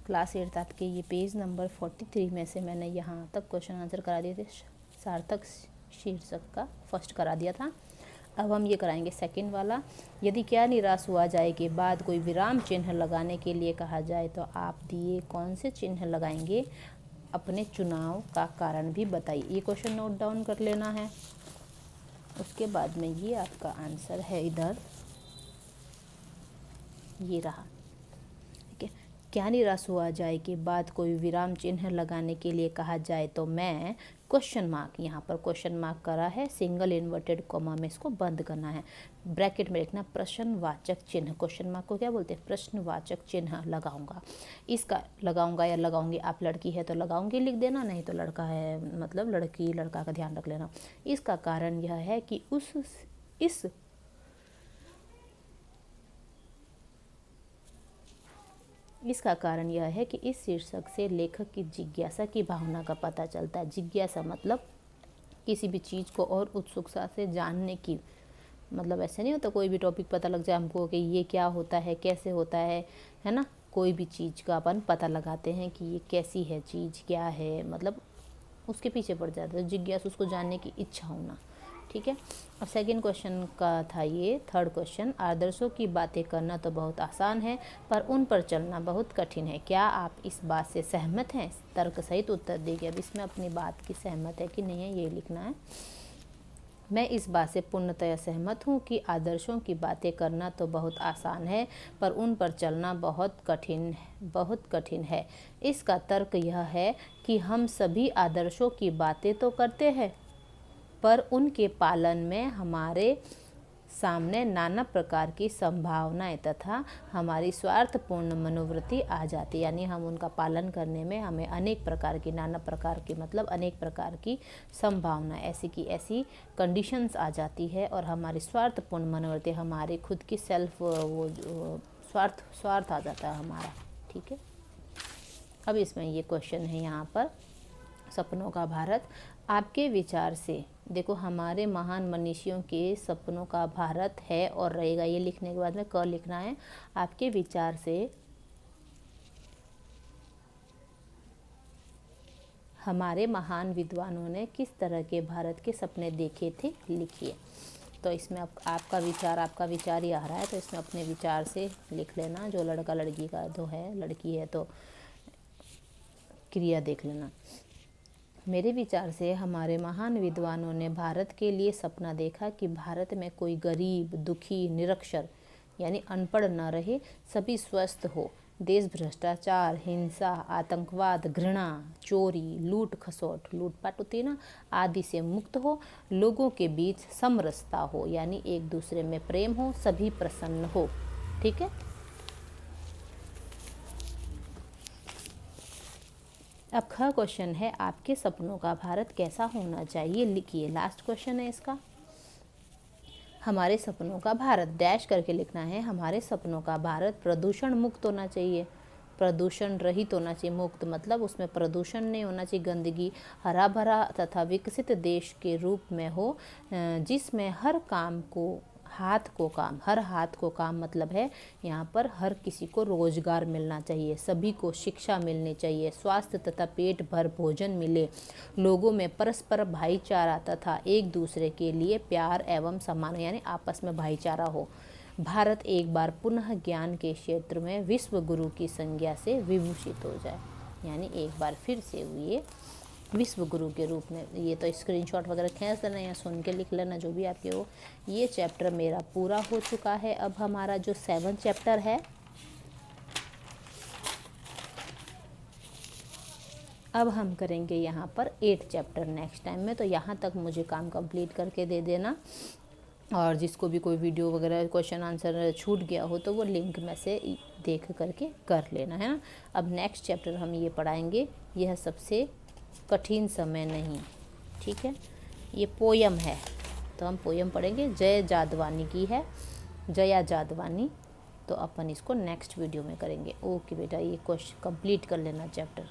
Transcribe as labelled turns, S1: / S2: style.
S1: Class 8 आपके ये page number 43 में से मैंने यहाँ तक क्वेश्चन आंसर करा दिए थे। सार्थक शीर्षक का फर्स्ट करा दिया था। अब हम ये कराएंगे सेकंड वाला। यदि क्या निराश हुआ जाए के बाद कोई विराम चिन्ह लगाने के लिए कहा जाए तो आप दिए कौन से चिन्ह लगाएंगे, अपने चुनाव का कारण भी बताइए। ये क्वेश्चन नोट डाउन कर लेना है। उसके बाद में ये आपका आंसर है, इधर ये रहा। ठीक है, क्या निराश हुआ जाए के बाद कोई विराम चिन्ह लगाने के लिए कहा जाए तो मैं क्वेश्चन मार्क, यहाँ पर क्वेश्चन मार्क करा है, सिंगल इन्वर्टेड कॉमा में इसको बंद करना है, ब्रैकेट में लिखना प्रश्नवाचक चिन्ह। क्वेश्चन मार्क को क्या बोलते हैं, प्रश्नवाचक चिन्ह लगाऊंगा। इसका लगाऊंगा या लगाऊंगी, आप लड़की है तो लगाऊंगी लिख देना, नहीं तो लड़का है मतलब लड़की लड़का का ध्यान रख लेना। इसका कारण यह है कि इसका कारण यह है कि इस शीर्षक से लेखक की जिज्ञासा की भावना का पता चलता है। जिज्ञासा मतलब किसी भी चीज़ को और उत्सुकता से जानने की, मतलब ऐसे नहीं होता कोई भी टॉपिक पता लग जाए हमको कि ये क्या होता है, कैसे होता है ना। कोई भी चीज़ का अपन पता लगाते हैं कि ये कैसी है चीज़, क्या है, मतलब उसके पीछे पड़ जाता है। जिज्ञासा उसको जानने की इच्छा होना। ठीक है। अब सेकंड क्वेश्चन का था ये, थर्ड क्वेश्चन, आदर्शों की बातें करना तो बहुत आसान है पर उन पर चलना बहुत कठिन है, क्या आप इस बात से सहमत हैं। तर्क सहित उत्तर दीजिए। अब इसमें अपनी बात की सहमत है कि नहीं है ये लिखना है। मैं इस बात से पूर्णतया सहमत हूँ कि आदर्शों की बातें करना तो बहुत आसान है पर उन पर चलना बहुत कठिन है। इसका तर्क यह है कि हम सभी आदर्शों की बातें तो करते हैं पर उनके पालन में हमारे सामने नाना प्रकार की संभावनाएं तथा हमारी स्वार्थपूर्ण मनोवृत्ति आ जाती है। यानी हम उनका पालन करने में हमें अनेक प्रकार की, नाना प्रकार की मतलब अनेक प्रकार की संभावना, ऐसी की ऐसी कंडीशंस आ जाती है और हमारी स्वार्थपूर्ण मनोवृत्ति, हमारी खुद की सेल्फ वो स्वार्थ आ जाता है हमारा। ठीक है। अब इसमें ये क्वेश्चन है यहाँ पर, सपनों का भारत। आपके विचार से, देखो हमारे महान मनीषियों के सपनों का भारत है और रहेगा, ये लिखने के बाद में क लिखना है। आपके विचार से हमारे महान विद्वानों ने किस तरह के भारत के सपने देखे थे, लिखिए। तो इसमें आपका विचार ही आ रहा है, तो इसमें अपने विचार से लिख लेना। जो लड़का लड़की का तो है, लड़की है तो क्रिया देख लेना। मेरे विचार से हमारे महान विद्वानों ने भारत के लिए सपना देखा कि भारत में कोई गरीब, दुखी, निरक्षर यानी अनपढ़ न रहे, सभी स्वस्थ हो, देश भ्रष्टाचार, हिंसा, आतंकवाद, घृणा, चोरी, लूट खसोट, लूटपाट होती है ना, आदि से मुक्त हो, लोगों के बीच समरसता हो यानी एक दूसरे में प्रेम हो, सभी प्रसन्न हो। ठीक है। अब ख क्वेश्चन है, आपके सपनों का भारत कैसा होना चाहिए, लिखिए। लास्ट क्वेश्चन है इसका। हमारे सपनों का भारत डैश करके लिखना है। हमारे सपनों का भारत प्रदूषण मुक्त होना चाहिए, प्रदूषण रहित होना चाहिए। मुक्त मतलब उसमें प्रदूषण नहीं होना चाहिए, गंदगी, हरा भरा तथा विकसित देश के रूप में हो, जिसमें हर हाथ को काम मतलब है यहाँ पर हर किसी को रोजगार मिलना चाहिए, सभी को शिक्षा मिलनी चाहिए, स्वास्थ्य तथा पेट भर भोजन मिले, लोगों में परस्पर भाईचारा तथा एक दूसरे के लिए प्यार एवं सम्मान यानी आपस में भाईचारा हो। भारत एक बार पुनः ज्ञान के क्षेत्र में विश्व गुरु की संज्ञा से विभूषित हो जाए, यानी एक बार फिर से हुए विश्व गुरु के रूप में। ये तो स्क्रीनशॉट वगैरह खींच लेना या सुन के लिख लेना, जो भी आपके हो। ये चैप्टर मेरा पूरा हो चुका है। अब हमारा जो 7 चैप्टर है, अब हम करेंगे यहाँ पर 8 चैप्टर नेक्स्ट टाइम में। तो यहाँ तक मुझे काम कंप्लीट करके दे देना, और जिसको भी कोई वीडियो वगैरह क्वेश्चन आंसर छूट गया हो तो वो लिंक में से देख करके कर लेना, है ना। अब नेक्स्ट चैप्टर हम ये पढ़ाएंगे, यह सबसे कठिन समय नहीं। ठीक है। ये पोयम है तो हम पोयम पढ़ेंगे, जया जादवानी की है, जया जादवानी। तो अपन इसको नेक्स्ट वीडियो में करेंगे। ओके बेटा, ये क्वेश्चन कंप्लीट कर लेना चैप्टर।